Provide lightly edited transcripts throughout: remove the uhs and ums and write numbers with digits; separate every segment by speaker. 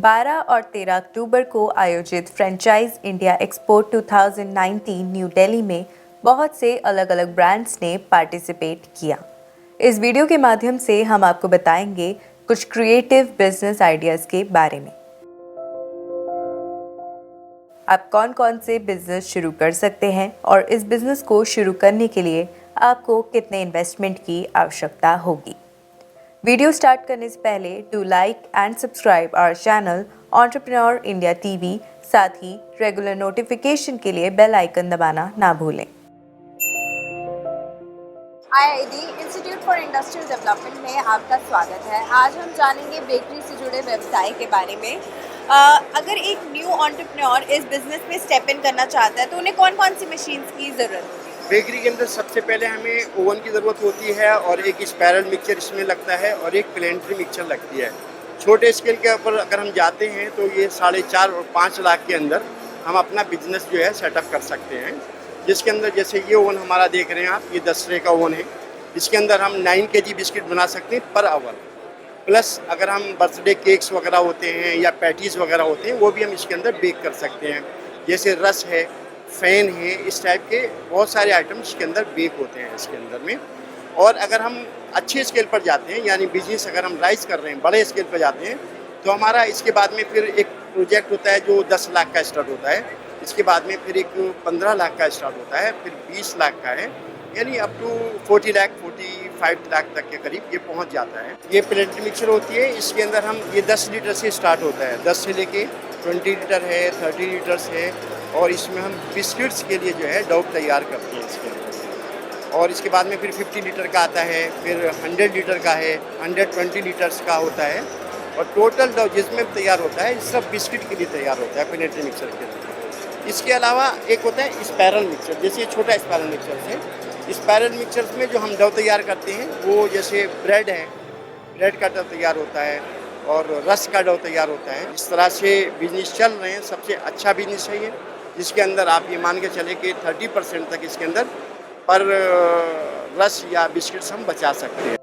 Speaker 1: 12 और 13 अक्टूबर को आयोजित franchise India expo 2019 new Delhi में बहुत से अलग अलग ब्रांड्स ने पार्टिसिपेट किया। इस वीडियो के माध्यम से हम आपको बताएंगे कुछ क्रिएटिव बिजनेस आइडियाज़ के बारे में। आप कौन कौन से बिजनेस शुरू कर सकते हैं और इस बिजनेस को शुरू करने के लिए आपको कितने इन्वेस्टमेंट की आवश्यकता होगी। वीडियो स्टार्ट करने से पहले do like and subscribe our channel entrepreneur India TV. साथ ही रेगुलर नोटिफिकेशन के लिए बेल आइकन दबाना ना भूलें।
Speaker 2: IID institute for industrial development में आपका स्वागत है। आज हम जानेंगे बेकरी से जुड़े व्यवसाय के बारे में। अगर एक न्यू एंटरप्रेन्योर इस बिजनेस में स्टेप इन करना चाहता है तो उन्हें कौन कौन सी मशीन्स की ज़रूरत होगी?
Speaker 3: बेकरी के अंदर सबसे पहले हमें ओवन की ज़रूरत होती है और एक स्पायरल मिक्सचर इसमें लगता है और एक प्लेनेटरी मिक्सचर लगती है। छोटे स्केल के ऊपर अगर हम जाते हैं तो ये 4.5 और 5 लाख के अंदर हम अपना बिजनेस जो है सेटअप कर सकते हैं। जिसके अंदर जैसे ये ओवन हमारा देख रहे हैं आप, ये 10 ट्रे का ओवन है। इसके अंदर हम 9 kg बिस्किट बना सकते हैं पर आवर। प्लस अगर हम बर्थडे केक्स वगैरह होते हैं या पैटीज़ वगैरह होते हैं वो भी हम इसके अंदर बेक कर सकते हैं। जैसे रस है, फ़ैन है, इस टाइप के बहुत सारे आइटम इसके अंदर बेक होते हैं इसके अंदर में। और अगर हम अच्छे स्केल पर जाते हैं यानी बिजनेस अगर हम राइज कर रहे हैं, बड़े स्केल पर जाते हैं तो हमारा इसके बाद में फिर एक प्रोजेक्ट होता है जो 10 लाख का स्टार्ट होता है। इसके बाद में फिर एक 15 लाख का स्टार्ट होता है, फिर 20 लाख का है, यानी अप टू 40 लाख 45 लाख तक के करीब ये पहुंच जाता है। ये प्लेनेटरी मिक्सचर होती है। इसके अंदर हम ये 10 लीटर से स्टार्ट होता है, 10 से लेके 20 लीटर है, 30 लीटर्स है। और इसमें हम बिस्किट्स के लिए जो है डो तैयार करते हैं इसके अंदर। और इसके बाद में फिर 50 लीटर का आता है, फिर 100 लीटर का है, 120 लीटर्स का होता है। और टोटल डो जिसमें तैयार होता है सब बिस्किट के लिए तैयार होता है प्लेनेटरी मिक्सचर के लिए। इसके अलावा एक होता है स्पायरल मिक्सचर, जैसे ये छोटा स्पायरल मिक्सचर है। स्पायरल मिक्सचर्स में जो हम डो तैयार करते हैं वो जैसे ब्रेड है, ब्रेड का डो तैयार होता है और रस का डो तैयार होता है। इस तरह से बिजनेस चल रहे हैं। सबसे अच्छा बिजनेस है ये, जिसके अंदर आप ये मान के चले कि 30% तक इसके अंदर पर रस या बिस्किट्स हम बचा सकते हैं।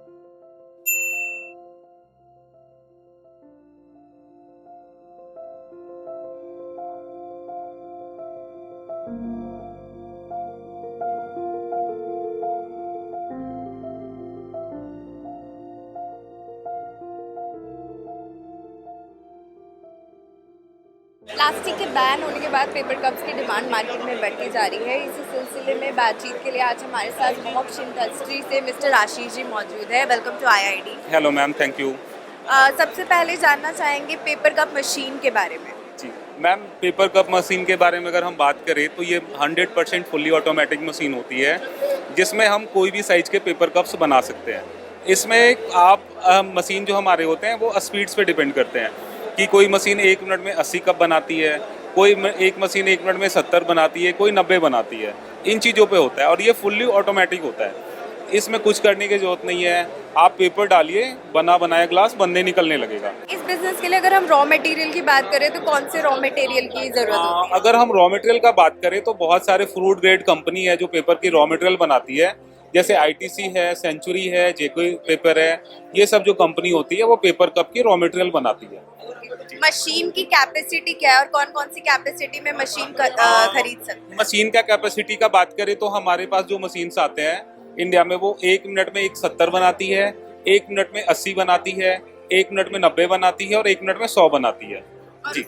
Speaker 2: प्लास्टिक के बैन होने के बाद पेपर कप्स की डिमांड मार्केट में बढ़ती जा रही है। इसी सिलसिले में बातचीत के लिए आज हमारे साथ मोक्ष इंडस्ट्री से मिस्टर आशीष जी मौजूद है। Welcome to IID.
Speaker 4: Hello ma'am, thank you.
Speaker 2: सबसे पहले जानना चाहेंगे पेपर कप मशीन के बारे में।
Speaker 4: जी मैम, पेपर कप मशीन के बारे में अगर हम बात करें तो ये 100% फुल्ली ऑटोमेटिक मशीन होती है जिसमें हम कोई भी साइज़ के पेपर कप्स बना सकते हैं। इसमें आप मशीन जो हमारे होते हैं वो स्पीड्स पे डिपेंड करते हैं कि कोई मशीन 1 मिनट में 80 कप बनाती है, कोई एक मशीन 1 मिनट में 70 बनाती है, कोई 90 बनाती है। इन चीज़ों पे होता है और ये फुल्ली ऑटोमेटिक होता है। इसमें कुछ करने की ज़रूरत नहीं है। आप पेपर डालिए, बना बनाया ग्लास बनने निकलने लगेगा।
Speaker 2: इस बिजनेस के लिए अगर हम रॉ मटेरियल की बात करें तो कौन से रॉ मटेरियल की ज़रूरत होती है?
Speaker 4: अगर हम रॉ मटेरियल का बात करें तो बहुत सारे फ्रूट ग्रेड कंपनी है जो पेपर की रॉ मटेरियल बनाती है। जैसे आईटीसी है, सेंचुरी है, जेको पेपर है, ये सब जो कंपनी होती है वो पेपर कप की रॉ मटेरियल बनाती है।
Speaker 2: मशीन की कैपेसिटी क्या है और कौन कौन सी कैपेसिटी में मशीन खरीद सकते हैं?
Speaker 4: मशीन का कैपेसिटी का बात करें तो हमारे पास जो मशीन्स आते हैं इंडिया में वो 1 मिनट में 70 बनाती है, 1 मिनट में 80 बनाती है, 1 मिनट में 90 बनाती है और 1 मिनट में 100 बनाती है। जी।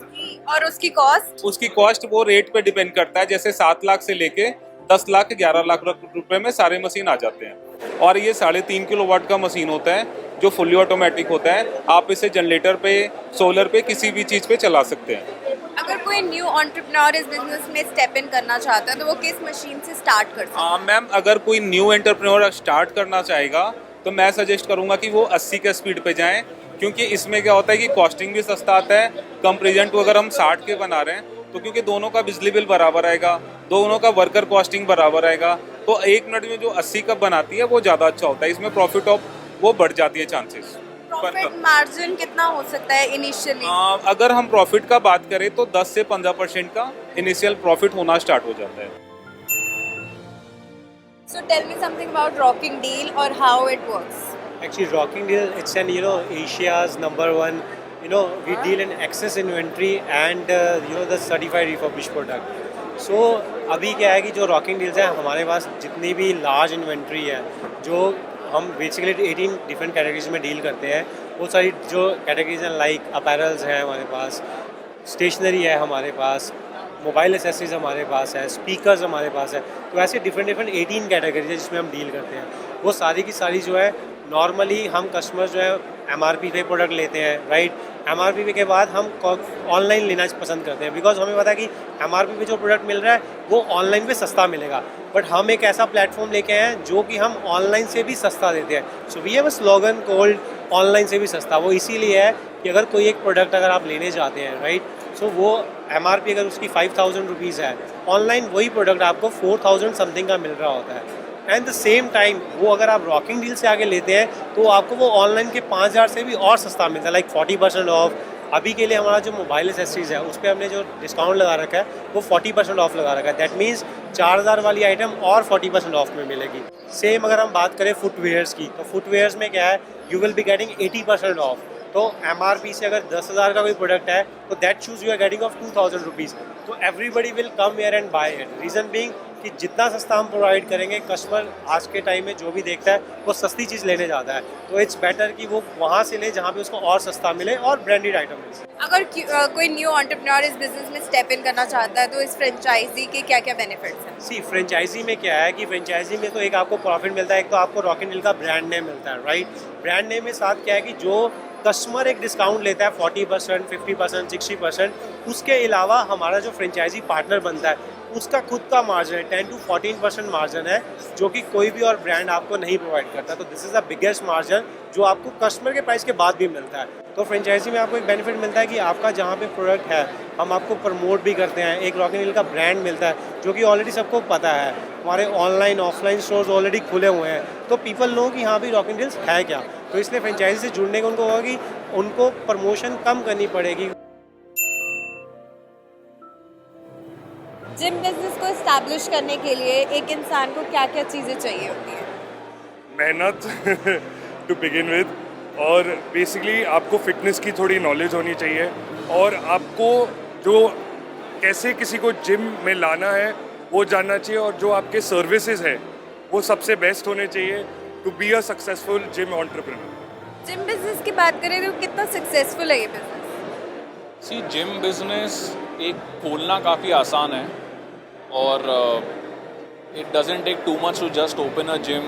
Speaker 2: और उसकी कॉस्ट?
Speaker 4: उसकी कॉस्ट वो रेट पे डिपेंड करता है। जैसे 7 लाख से लेके 10 लाख 11 लाख रुपए में सारे मशीन आ जाते हैं। और ये 3.5 किलोवाट का मशीन होता है जो फुल्ली ऑटोमेटिक होता है। आप इसे जनरेटर पे, सोलर पे, किसी भी चीज़ पे चला सकते हैं।
Speaker 2: अगर कोई न्यू एंटरप्रेन्योर इस बिजनेस में स्टेप इन करना चाहता है तो वो किस मशीन से स्टार्ट कर सकता है?
Speaker 4: मैम, अगर कोई न्यू एंटरप्रेन्योर स्टार्ट करना चाहेगा तो मैं सजेस्ट करूंगा कि वो 80 के स्पीड पे जाएं, क्योंकि इसमें क्या होता है कि कॉस्टिंग भी सस्ता आता है। कंपेरिजन टू अगर हम 60 के बना रहे हैं तो क्योंकि दोनों का बिजली बिल बराबर आएगा, दोनों का वर्कर कॉस्टिंग बराबर आएगा, तो 1 मिनट में जो 80 कप बनाती है वो ज़्यादा अच्छा होता है। इसमें प्रॉफिट ऑफ वो बढ़ जाती है चांसेस।
Speaker 2: प्रॉफिट मार्जिन कितना हो सकता है इनिशियली?
Speaker 4: अगर हम प्रॉफिट का बात करें तो 10 से 15% का इनिशियल प्रॉफिट होना स्टार्ट हो जाता है।
Speaker 2: So tell me something about Rocking Deal or how it works.
Speaker 5: Actually, Rocking Deal, it's an Asia's #1 we deal in excess inventory and the certified refurbished product. So अभी क्या है कि जो rocking deals है हमारे पास जितनी भी लार्ज इन्वेंट्री है जो हम बेसिकली 18 डिफरेंट कैटेगरीज में डील करते हैं, वो सारी जो कैटेगरीज हैं लाइक अपैरल्स हैं हमारे पास, स्टेशनरी है हमारे पास, मोबाइल एसेसरीज हमारे पास है, स्पीकर्स हमारे पास है, तो ऐसे डिफरेंट 18 कैटेगरीज है जिसमें हम डील करते हैं। वो सारी की सारी जो है नॉर्मली हम कस्टमर्स जो है MRP पे प्रोडक्ट लेते हैं, राइट। MRP के बाद हम ऑनलाइन लेना पसंद करते हैं बिकॉज हमें पता है कि MRP पे जो प्रोडक्ट मिल रहा है वो ऑनलाइन पे सस्ता मिलेगा, बट हम एक ऐसा प्लेटफॉर्म लेके आए हैं जो कि हम ऑनलाइन से भी सस्ता देते हैं। So we have a slogan called online से भी सस्ता। वो इसीलिए है कि अगर कोई एक प्रोडक्ट अगर आप लेने जाते हैं, राइट, सो वो MRP अगर उसकी 5000 रुपीज़ है, ऑनलाइन वही प्रोडक्ट आपको 4000 समथिंग का मिल रहा होता है। एंड द सेम टाइम वो अगर आप रॉकिंग डील से आगे लेते हैं तो आपको वो ऑनलाइन के 5000 से भी और सस्ता मिलता है, लाइक 40% ऑफ। अभी के लिए हमारा जो मोबाइल एसेसरीज है उस पर हमने जो डिस्काउंट लगा रखा है वो 40% ऑफ लगा रखा है। दैट मीन्स 4000 वाली आइटम और 40% ऑफ में मिलेगी। सेम अगर हम बात करें फुटवेयर्स की, तो फुटवेयर्स में क्या है, you will be getting 80% of. तो MRP से अगर 10,000 का कोई प्रोडक्ट है तो that shoes you are getting of 2000 rupees. तो everybody will come here and buy it. Reason being कि जितना सस्ता हम प्रोवाइड करेंगे, कस्टमर आज के टाइम में जो भी देखता है वो सस्ती चीज़ लेने जाता है, तो इट्स बेटर कि वो वहाँ से ले जहाँ पे उसको और सस्ता मिले और ब्रांडेड आइटम मिले।
Speaker 2: अगर कोई न्यू एंटरप्रेन्योर इस बिजनेस में स्टेप इन करना चाहता है तो इस फ्रेंचाइजी के क्या क्या बेनिफिट्स हैं?
Speaker 5: सी फ्रेंचाइजी में क्या है कि फ्रेंचाइजी में तो एक आपको प्रॉफिट मिलता है, एक तो आपको रॉकिंग डील का ब्रांड नेम मिलता है, राइट। ब्रांड नेम में साथ क्या है कि जो कस्टमर एक डिस्काउंट लेता है 40%, 50%, 60%, उसके अलावा हमारा जो फ्रेंचाइजी पार्टनर बनता है उसका खुद का मार्जिन है 10 to 14% मार्जिन है, जो कि कोई भी और ब्रांड आपको नहीं प्रोवाइड करता। तो this is the biggest margin जो आपको कस्टमर के प्राइस के बाद भी मिलता है। तो फ्रेंचाइजी में आपको एक बेनिफिट मिलता है कि आपका जहाँ पे प्रोडक्ट है हम आपको प्रमोट भी करते हैं, एक रॉकिंग डील का ब्रांड मिलता है जो कि ऑलरेडी सबको पता है। हमारे ऑनलाइन ऑफलाइन स्टोर्स ऑलरेडी खुले हुए हैं, तो पीपल नो कि हाँ भी रॉकिंग डील्स है क्या। तो इसलिए फ्रेंचाइजी से जुड़ने का उनको होगा कि उनको प्रमोशन कम करनी पड़ेगी।
Speaker 2: जिम बिजनेस को इस्टेब्लिश करने के लिए एक इंसान को क्या क्या चीज़ें चाहिए होती हैं?
Speaker 6: मेहनत टू बिगिन विद, और बेसिकली आपको फिटनेस की थोड़ी नॉलेज होनी चाहिए, और आपको जो कैसे किसी को जिम में लाना है वो जानना चाहिए, और जो आपके सर्विसेज है वो सबसे बेस्ट होने चाहिए to be a successful gym entrepreneur.
Speaker 2: Gym business की बात करें तो कितना सक्सेसफुल है ये बिजनेस?
Speaker 4: सी जिम बिजनेस एक खोलना काफ़ी आसान है, और it doesn't take too much to just open a gym.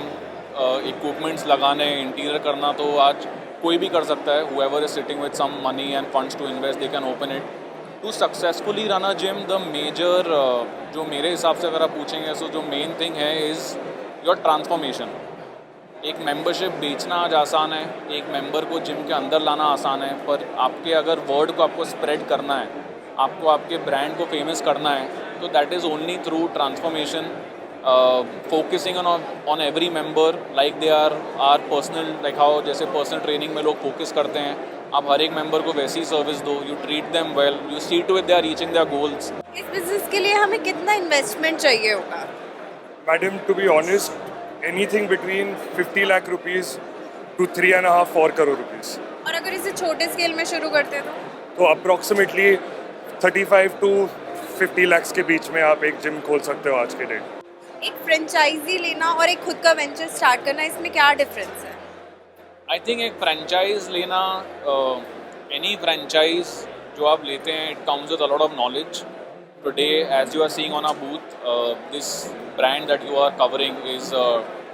Speaker 4: Equipments लगाने, इंटीरियर करना तो आज कोई भी कर सकता है। Whoever is sitting with some money and funds to invest, they can open it. To successfully run a gym, the major जो मेरे हिसाब से अगर आप पूछेंगे तो जो मेन थिंग है इज़ योर ट्रांसफॉर्मेशन। एक मेंबरशिप बेचना आज आसान है, एक मेंबर को जिम के अंदर लाना आसान है, पर आपके अगर वर्ड को आपको स्प्रेड करना है, आपको आपके ब्रांड को फेमस करना है, तो that is only through transformation, focusing on every member like they are personal, like how जैसे पर्सनल ट्रेनिंग में लोग फोकस करते हैं, आप हर एक मेंबर को वैसी सर्विस दो, you treat them well, you see to it they are reaching their goals.
Speaker 2: इस बिजनेस के लिए हमें कितना इन्वेस्टमेंट चाहिए होगा?
Speaker 6: Madam, to be honest, anything between 50 lakh rupees to 3.5-4 crore rupees.
Speaker 2: और अगर इसे छोटे स्केल में शुरू करते हैं
Speaker 6: तो अप्रॉक्सीमेटली 35 to 50 लाख के बीच में आप एक जिम खोल सकते हो आज के डेट।
Speaker 2: एक फ्रेंचाइजी लेना और एक खुद का वेंचर स्टार्ट करना, इसमें क्या डिफरेंस है?
Speaker 4: आई थिंक एक फ्रेंचाइज लेना, एनी फ्रेंचाइज जो आप लेते हैं, it comes with a lot of knowledge. Today, as you are seeing on our booth, this brand that you are covering is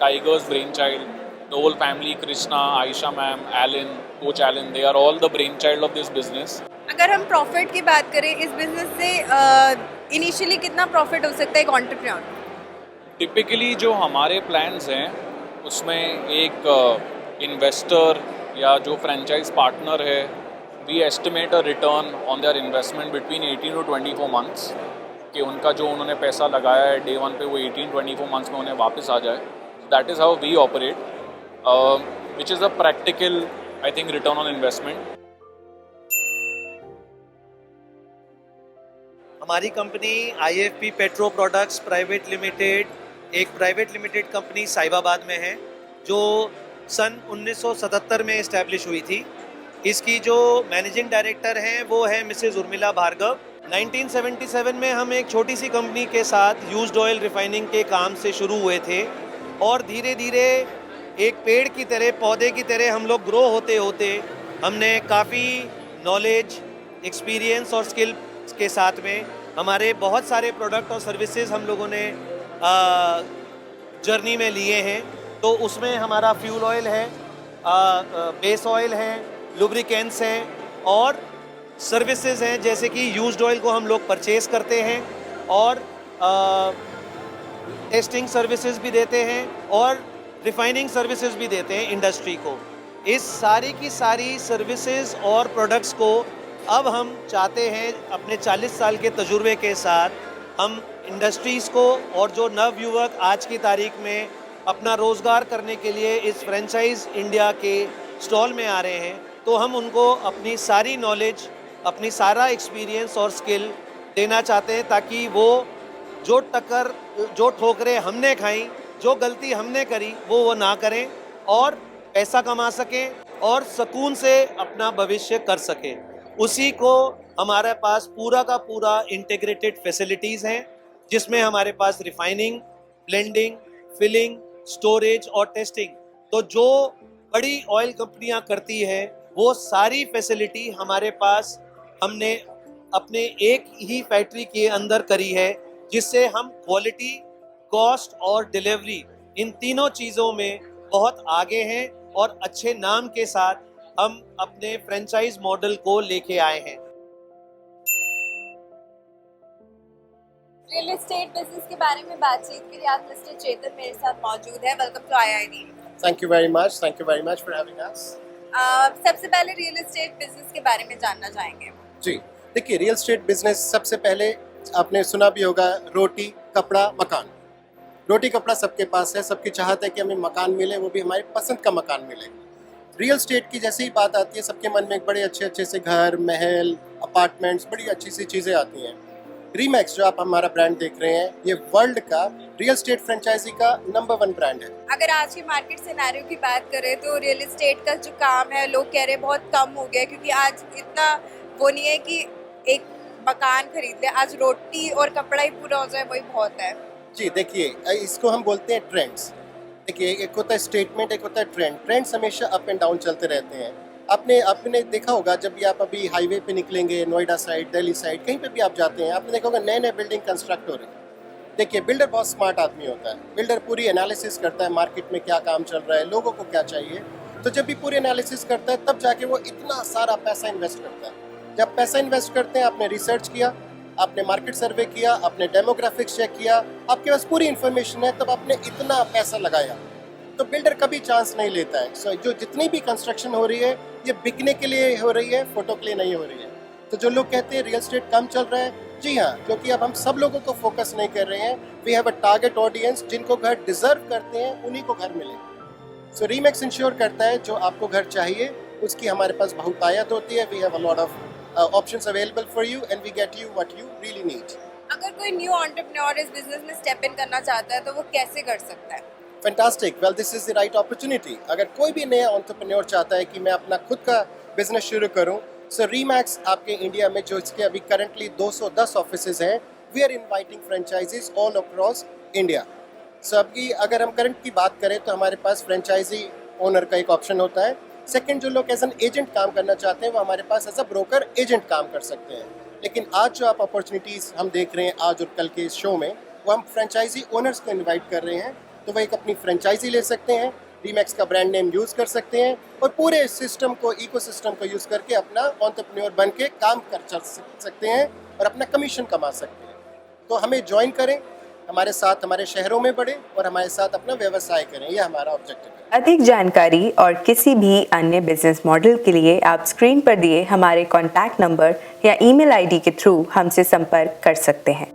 Speaker 4: Tiger's brainchild. The whole family, Krishna, Aisha ma'am, Alan, Coach Alan, they are all the brainchild of this business.
Speaker 2: अगर हम profit की बात करें, इस business से initially कितना profit हो सकता है एक एंटरप्रेन्योर?
Speaker 4: टिपिकली जो हमारे प्लान्स हैं उसमें एक इन्वेस्टर या जो फ्रेंचाइज पार्टनर है, we estimate a return on their investment between 18 to 24 months, कि उनका जो उन्होंने पैसा लगाया है डे 1 पे वो 18-24 मंथ्स में उन्हें वापस आ जाए। That is how we operate, which is a practical I think return on investment.
Speaker 7: हमारी company IFP petro products private limited एक प्राइवेट लिमिटेड कंपनी साहिबाबाद में है, जो सन 1977 में इस्टेब्लिश हुई थी। इसकी जो मैनेजिंग डायरेक्टर हैं वो है मिसेस उर्मिला भार्गव। 1977 में हम एक छोटी सी कंपनी के साथ यूज्ड ऑयल रिफाइनिंग के काम से शुरू हुए थे और धीरे धीरे एक पेड़ की तरह, पौधे की तरह हम लोग ग्रो होते होते हमने काफ़ी नॉलेज, एक्सपीरियंस और स्किल के साथ में हमारे बहुत सारे प्रोडक्ट और सर्विसेज हम लोगों ने जर्नी में लिए हैं। तो उसमें हमारा फ्यूल ऑयल है, बेस ऑयल है, लुब्रिकेंट्स हैं और सर्विसेज हैं, जैसे कि यूज्ड ऑयल को हम लोग परचेज करते हैं और टेस्टिंग सर्विसेज भी देते हैं और रिफाइनिंग सर्विसेज भी देते हैं इंडस्ट्री को। इस सारी की सारी सर्विसेज और प्रोडक्ट्स को अब हम चाहते हैं अपने 40 साल के तजुर्बे के साथ हम इंडस्ट्रीज़ को और जो नव युवक आज की तारीख में अपना रोज़गार करने के लिए इस फ्रेंचाइज इंडिया के स्टॉल में आ रहे हैं, तो हम उनको अपनी सारी नॉलेज, अपनी सारा एक्सपीरियंस और स्किल देना चाहते हैं ताकि वो जो ठोकरें हमने खाई, जो गलती हमने करी वो ना करें और पैसा कमा सकें और सुकून से अपना भविष्य कर सकें। उसी को हमारे पास पूरा का पूरा इंटीग्रेटेड फैसिलिटीज़ हैं, जिसमें हमारे पास रिफाइनिंग, ब्लेंडिंग, फिलिंग, स्टोरेज और टेस्टिंग, तो जो बड़ी ऑयल कंपनियां करती है वो सारी फैसिलिटी हमारे पास हमने अपने एक ही फैक्ट्री के अंदर करी है, जिससे हम क्वालिटी, कॉस्ट और डिलीवरी इन तीनों चीज़ों में बहुत आगे हैं और अच्छे नाम के साथ हम अपने फ्रेंचाइज मॉडल को लेके आए हैं।
Speaker 2: रियल एस्टेट बिजनेस के बारे में बातचीत के लिए आज मिस्टर चेतन मेरे साथ मौजूद है। Welcome to IID।
Speaker 8: Thank you very much. Thank you very much for having us.
Speaker 2: सबसे पहले रियल एस्टेट बिजनेस के बारे में जानना चाहेंगे।
Speaker 8: जी, देखिए रियल एस्टेट बिजनेस सबसे पहले आपने सुना भी होगा, रोटी कपड़ा मकान। रोटी कपड़ा सबके पास है, सबकी चाहत है कि हमें मकान मिले, वो भी हमारे पसंद का मकान मिले। रियल एस्टेट की जैसे ही बात आती है, सबके मन में एक बड़े अच्छे अच्छे से घर, महल, अपार्टमेंट्स, बड़ी अच्छी सी चीज़ें आती हैं। रीमैक्स जो आप हमारा ब्रांड देख रहे हैं, ये वर्ल्ड का रियल एस्टेट फ्रेंचाइजी का नंबर 1 ब्रांड है।
Speaker 2: अगर आज के मार्केट सिनेरियो की बात करें तो रियल एस्टेट का जो काम है, लोग कह रहे हैं बहुत कम हो गया, क्योंकि आज इतना वो नहीं है कि एक मकान खरीद ले, आज रोटी और कपड़ा ही पूरा हो जाए वही बहुत है।
Speaker 8: जी देखिए, इसको हम बोलते हैं ट्रेंड्स। देखिए, एक होता है स्टेटमेंट, एक होता है ट्रेंड। ट्रेंड्स हमेशा अप एंड डाउन चलते रहते हैं। आपने देखा होगा, जब भी आप अभी हाईवे पे निकलेंगे, नोएडा साइड, दिल्ली साइड, कहीं पे भी आप जाते हैं, आपने देखा होगा नए नए बिल्डिंग कंस्ट्रक्ट हो रहे हैं। देखिए, बिल्डर बहुत स्मार्ट आदमी होता है। बिल्डर पूरी एनालिसिस करता है मार्केट में क्या काम चल रहा है, लोगों को क्या चाहिए। तो जब भी पूरी एनालिसिस करता है, तब जाके वो इतना सारा पैसा इन्वेस्ट करता है। जब पैसा इन्वेस्ट करते हैं, आपने रिसर्च किया, आपने मार्केट सर्वे किया, आपने डेमोग्राफिक्स चेक किया, आपके पास पूरी इन्फॉर्मेशन है, तब आपने इतना पैसा लगाया। तो बिल्डर कभी चांस नहीं लेता है। सो जो जितनी भी कंस्ट्रक्शन हो रही है, ये बिकने के लिए हो रही है, फोटो के लिए नहीं हो रही है। तो जो लोग कहते हैं रियल एस्टेट कम चल रहा है, जी हाँ, क्योंकि अब हम सब लोगों को फोकस नहीं कर रहे हैं। We have a target audience, जिनको घर डिजर्व करते हैं उन्हीं को घर मिले। सो रीमैक्स इंश्योर करता है जो आपको घर चाहिए उसकी हमारे पास बहुतायत होती है। We have a lot of options available for you and we get you what you really need.
Speaker 2: अगर कोई न्यू एंटरप्रेन्योर इस बिजनेस में स्टेप इन करना चाहता है तो वो कैसे कर सकता है?
Speaker 8: Fantastic, well this is the right opportunity. अगर कोई भी नया एंटरप्रेन्योर चाहता है कि मैं अपना खुद का बिजनेस शुरू करूं, सो रीमैक्स आपके इंडिया में जो इसके अभी करंटली 210 ऑफिसेज हैं, we are inviting franchisees all across India. So अभी अगर हम करंट की बात करें तो हमारे पास फ्रेंचाइजी ओनर का एक ऑप्शन होता है। सेकंड, जो लोग एज एन एजेंट काम करना चाहते हैं वो हमारे पास एज अ ब्रोकर एजेंट काम कर सकते हैं। लेकिन आज जो आप अपॉर्चुनिटीज़ हम देख रहे हैं आज और कल के इस शो में, वो हम फ्रेंचाइजी ओनर्स को इन्वाइट कर रहे हैं। तो वो एक अपनी फ्रेंचाइजी ले सकते हैं, रीमैक्स का ब्रांड नेम यूज़ कर सकते हैं और पूरे सिस्टम को, इकोसिस्टम को यूज़ करके अपना एंटरप्रेन्योर बन के काम कर चल सकते हैं और अपना कमीशन कमा सकते हैं। तो हमें ज्वाइन करें, हमारे साथ हमारे शहरों में बढ़े और हमारे साथ अपना व्यवसाय करें, यह हमारा ऑब्जेक्टिव है।
Speaker 1: अधिक जानकारी और किसी भी अन्य बिजनेस मॉडल के लिए आप स्क्रीन पर दिए हमारे कॉन्टैक्ट नंबर या ईमेल आईडी के थ्रू हमसे संपर्क कर सकते हैं।